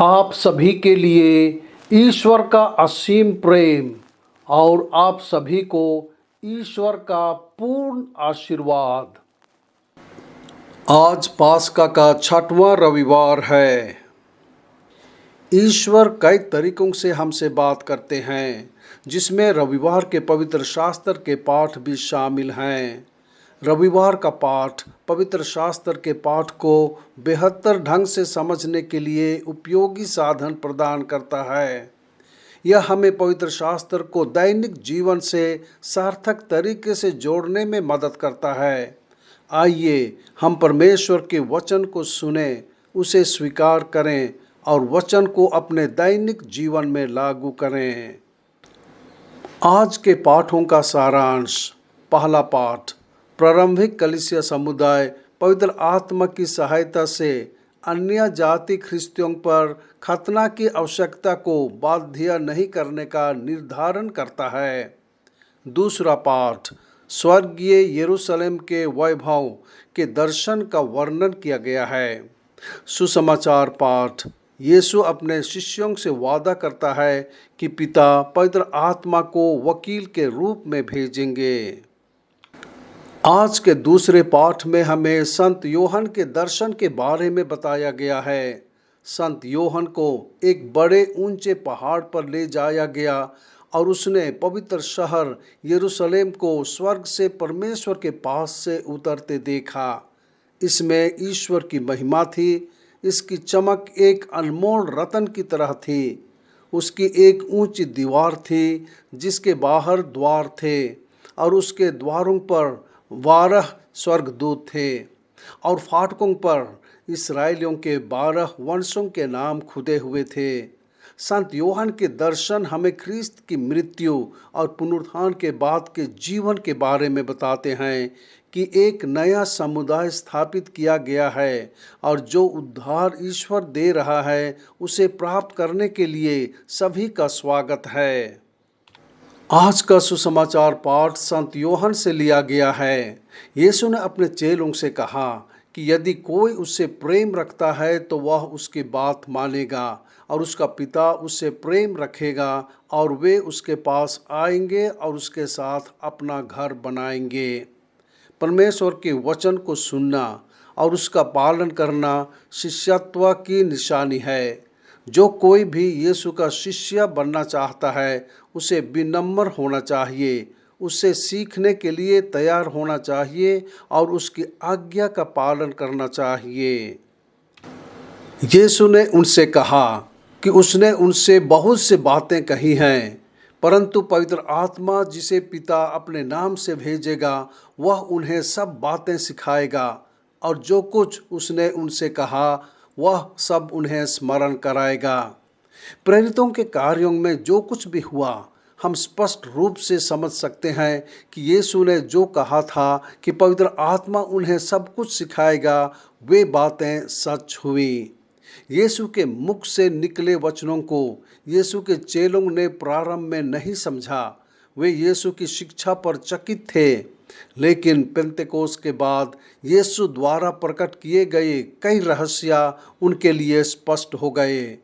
आप सभी के लिए ईश्वर का असीम प्रेम और आप सभी को ईश्वर का पूर्ण आशीर्वाद। आज पास्का का 6वां रविवार है। ईश्वर कई तरीकों से हमसे बात करते हैं, जिसमें रविवार के पवित्र शास्त्र के पाठ भी शामिल हैं। रविवार का पाठ पवित्र शास्त्र के पाठ को बेहतर ढंग से समझने के लिए उपयोगी साधन प्रदान करता है। यह हमें पवित्र शास्त्र को दैनिक जीवन से सार्थक तरीके से जोड़ने में मदद करता है। आइए हम परमेश्वर के वचन को सुने, उसे स्वीकार करें और वचन को अपने दैनिक जीवन में लागू करें। आज के पाठों का सारांश। पहला पाठ, प्रारंभिक कलीसिया समुदाय पवित्र आत्मा की सहायता से अन्य जाति ख्रिस्तियों पर खतना की आवश्यकता को बाध्य नहीं करने का निर्धारण करता है। दूसरा पाठ, स्वर्गीय यरूशलेम के वैभव के दर्शन का वर्णन किया गया है। सुसमाचार पाठ, यीशु अपने शिष्यों से वादा करता है कि पिता पवित्र आत्मा को वकील के रूप में भेजेंगे। आज के दूसरे पाठ में हमें संत योहन के दर्शन के बारे में बताया गया है। संत योहन को एक बड़े ऊंचे पहाड़ पर ले जाया गया और उसने पवित्र शहर यरूशलेम को स्वर्ग से परमेश्वर के पास से उतरते देखा। इसमें ईश्वर की महिमा थी। इसकी चमक एक अनमोल रत्न की तरह थी। उसकी एक ऊंची दीवार थी जिसके बाहर द्वार थे और उसके द्वारों पर 12 स्वर्गदूत थे और फाटकों पर इस्राएलियों के 12 वंशों के नाम खुदे हुए थे। संत योहन के दर्शन हमें ख्रिस्त की मृत्यु और पुनरुत्थान के बाद के जीवन के बारे में बताते हैं कि एक नया समुदाय स्थापित किया गया है और जो उद्धार ईश्वर दे रहा है उसे प्राप्त करने के लिए सभी का स्वागत है। आज का सुसमाचार पाठ संत योहन से लिया गया है। यीशु ने अपने चेलों से कहा कि यदि कोई उससे प्रेम रखता है तो वह उसकी बात मानेगा और उसका पिता उससे प्रेम रखेगा और वे उसके पास आएंगे और उसके साथ अपना घर बनाएंगे। परमेश्वर के वचन को सुनना और उसका पालन करना शिष्यत्व की निशानी है। जो कोई भी यीशु का शिष्य बनना चाहता है उसे विनम्र होना चाहिए, उससे सीखने के लिए तैयार होना चाहिए और उसकी आज्ञा का पालन करना चाहिए। यीशु ने उनसे कहा कि उसने उनसे बहुत सी बातें कही हैं, परंतु पवित्र आत्मा जिसे पिता अपने नाम से भेजेगा वह उन्हें सब बातें सिखाएगा और जो कुछ उसने उनसे कहा वह सब उन्हें स्मरण कराएगा। प्रेरितों के कार्यों में जो कुछ भी हुआ हम स्पष्ट रूप से समझ सकते हैं कि यीशु ने जो कहा था कि पवित्र आत्मा उन्हें सब कुछ सिखाएगा, वे बातें सच हुई। यीशु के मुख से निकले वचनों को यीशु के चेलों ने प्रारंभ में नहीं समझा। वे यीशु की शिक्षा पर चकित थे, लेकिन पेंतेकोस्त के बाद यीशु द्वारा प्रकट किए गए कई रहस्य उनके लिए स्पष्ट हो गए।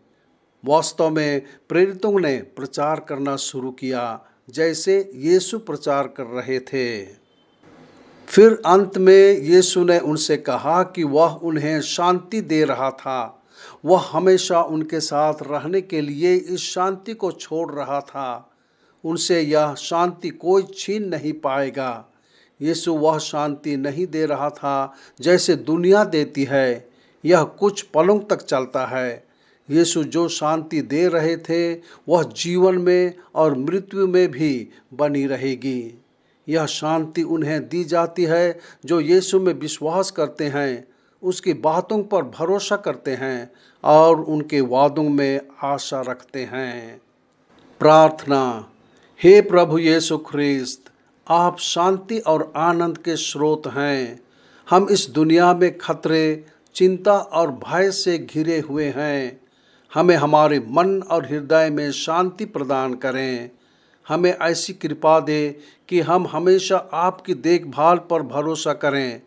वास्तव में प्रेरितों ने प्रचार करना शुरू किया जैसे यीशु प्रचार कर रहे थे। फिर अंत में यीशु ने उनसे कहा कि वह उन्हें शांति दे रहा था। वह हमेशा उनके साथ रहने के लिए इस शांति को छोड़ रहा था। उनसे यह शांति कोई छीन नहीं पाएगा। यीशु वह शांति नहीं दे रहा था जैसे दुनिया देती है। यह कुछ पलों तक चलता है। यीशु जो शांति दे रहे थे वह जीवन में और मृत्यु में भी बनी रहेगी। यह शांति उन्हें दी जाती है जो यीशु में विश्वास करते हैं, उसकी बातों पर भरोसा करते हैं और उनके वादों में आशा रखते हैं। प्रार्थना। हे प्रभु यीशु ख्रिस्त, आप शांति और आनंद के स्रोत हैं। हम इस दुनिया में खतरे, चिंता और भय से घिरे हुए हैं। हमें हमारे मन और हृदय में शांति प्रदान करें। हमें ऐसी कृपा दे कि हम हमेशा आपकी देखभाल पर भरोसा करें,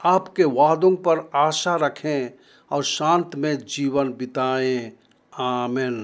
आपके वादों पर आशा रखें और शांत में जीवन बिताएं। आमीन।